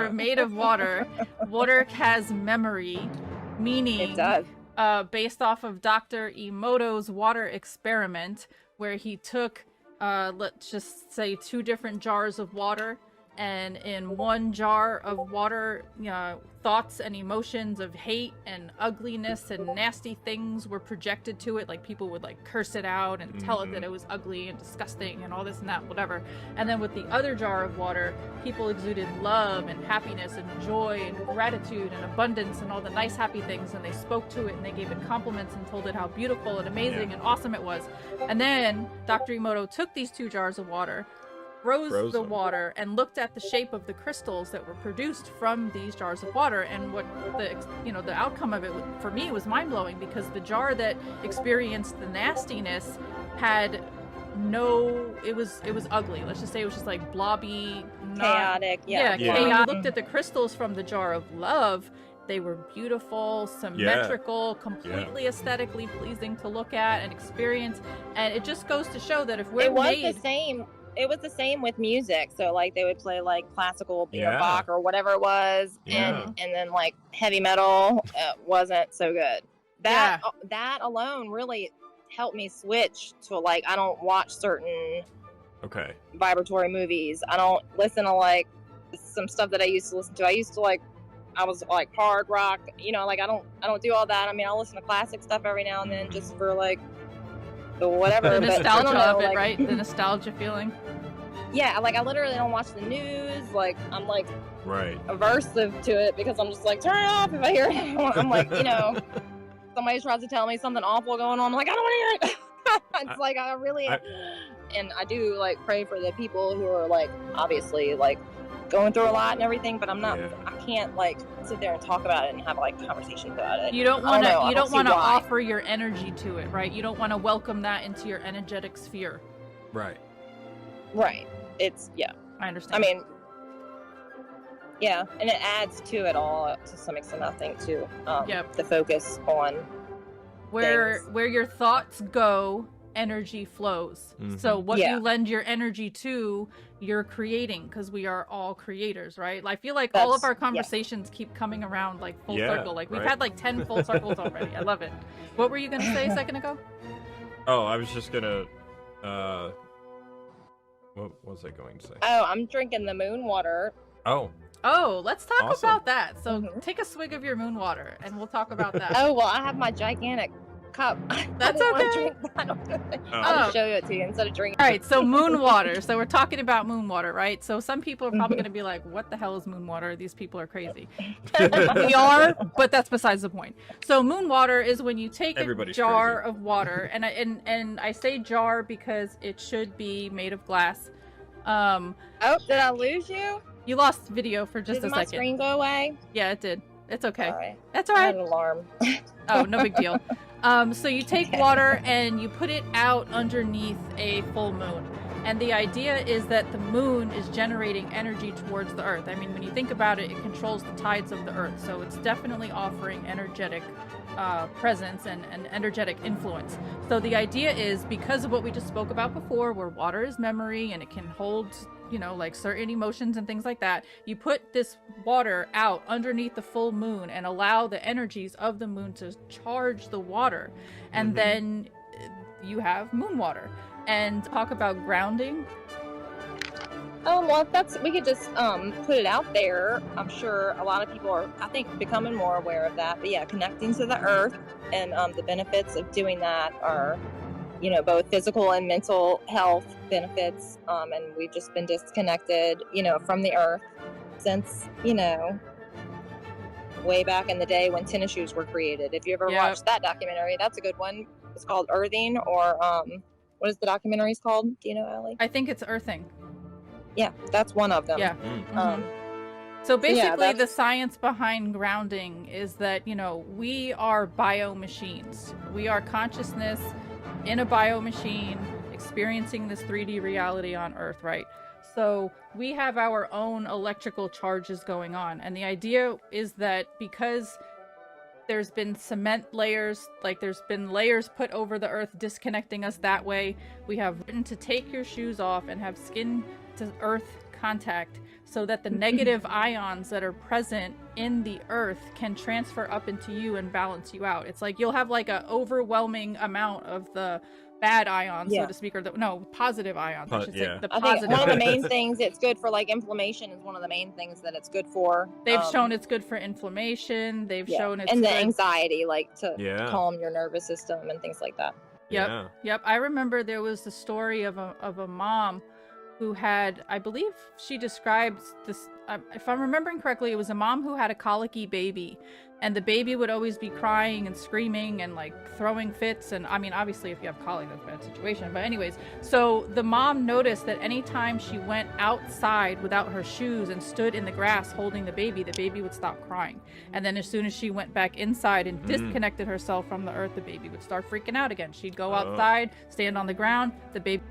are made of water. Water has memory, meaning It does. Based off of Dr. Emoto's water experiment, where he took, let's just say, 2 different jars of water, and in one jar of water, thoughts and emotions of hate and ugliness and nasty things were projected to it. Like, people would like curse it out and tell it that it was ugly and disgusting and all this and that, whatever. And then with the other jar of water, people exuded love and happiness and joy and gratitude and abundance and all the nice happy things, and they spoke to it and they gave it compliments and told it how beautiful and amazing and awesome it was. And then Dr. Emoto took these 2 jars of water, froze the water, and looked at the shape of the crystals that were produced from these jars of water. And what the outcome of it for me was mind-blowing, because the jar that experienced the nastiness had it was ugly. Let's just say it was just like blobby, chaotic. Chaotic. You looked at the crystals from the jar of love. They were beautiful, symmetrical, completely aesthetically pleasing to look at and experience. And it just goes to show that if we're It was the same with music. So like they would play like classical Bach or whatever it was, and then like heavy metal wasn't so good. That alone really helped me switch to like, I don't watch certain vibratory movies. I don't listen to like some stuff that I used to listen to. I was like hard rock, like I don't do all that. I mean, I'll listen to classic stuff every now and then just for like the whatever. The nostalgia of it, right? The nostalgia feeling. Yeah, like I literally don't watch the news. Like I'm like aversive to it because I'm just like, turn it off if I hear it. I'm like, somebody tries to tell me something awful going on. I'm like, I don't want to hear it. It's like and I do like pray for the people who are like obviously like going through a lot and everything, but I can't like sit there and talk about it and have like conversations about it. You don't want to offer your energy to it, right? You don't want to welcome that into your energetic sphere. Right. It's I understand. I mean, and it adds to it all to some extent, I think, too. The focus on where your thoughts go, energy flows. So what you lend your energy to, you're creating, because we are all creators, right? I feel like all of our conversations keep coming around like full circle. Like we've had like 10 full circles already. I love it. What were you gonna say a second ago? Oh, I was just gonna what was I going to say? Oh, I'm drinking the moon water. Oh, let's talk about that. So take a swig of your moon water and we'll talk about that. Oh, well, I have my gigantic cup. That's okay. I'll just show it to you instead of drinking. All right, so moon water. So we're talking about moon water, right? So some people are probably going to be like, what the hell is moon water? These people are crazy. We are, but that's besides the point. So moon water is when you take a jar of water, and I say jar because it should be made of glass. Oh, did I lose you? You lost video for just a second. Did my screen go away? Yeah, it did. It's okay. All right. That's all right. I had an alarm. Oh, no big deal. So you take water and you put it out underneath a full moon. And the idea is that the moon is generating energy towards the earth. I mean, when you think about it, it controls the tides of the earth. So it's definitely offering energetic presence and energetic influence. So the idea is, because of what we just spoke about before, where water is memory and it can hold, like certain emotions and things like that, you put this water out underneath the full moon and allow the energies of the moon to charge the water. And then you have moon water. And talk about grounding. Well, we could just put it out there. I'm sure a lot of people are, I think, becoming more aware of that. But yeah, connecting to the earth, and the benefits of doing that are, both physical and mental health benefits. And we've just been disconnected, from the earth since, way back in the day when tennis shoes were created. If you ever watched that documentary, that's a good one. It's called Earthing, or what is the documentaries called? Do you know, Allie? I think it's Earthing. Yeah, that's one of them. Yeah. So basically, the science behind grounding is that, we are biomachines. We are consciousness in a biomachine experiencing this 3D reality on Earth, right? So we have our own electrical charges going on. And the idea is that because there's been cement layers, like there's been layers put over the earth disconnecting us that way, we have written to take your shoes off and have skin to earth contact so that the negative ions that are present in the earth can transfer up into you and balance you out. It's like you'll have like a overwhelming amount of the bad ions, so to speak, or positive ions. I should say the positive. I think one of the main things it's good for, like inflammation, is one of the main things that it's good for. They've shown it's good for inflammation. They've shown it's and the good... anxiety, like to calm your nervous system and things like that. Yep. I remember there was the story of a mom who had, I believe she describes this, if I'm remembering correctly, it was a mom who had a colicky baby, and the baby would always be crying and screaming and like throwing fits. And I mean, obviously if you have colic, that's a bad situation, but anyways, so the mom noticed that anytime she went outside without her shoes and stood in the grass holding the baby would stop crying. And then as soon as she went back inside and disconnected herself from the earth, the baby would start freaking out again. She'd go outside, stand on the ground, the baby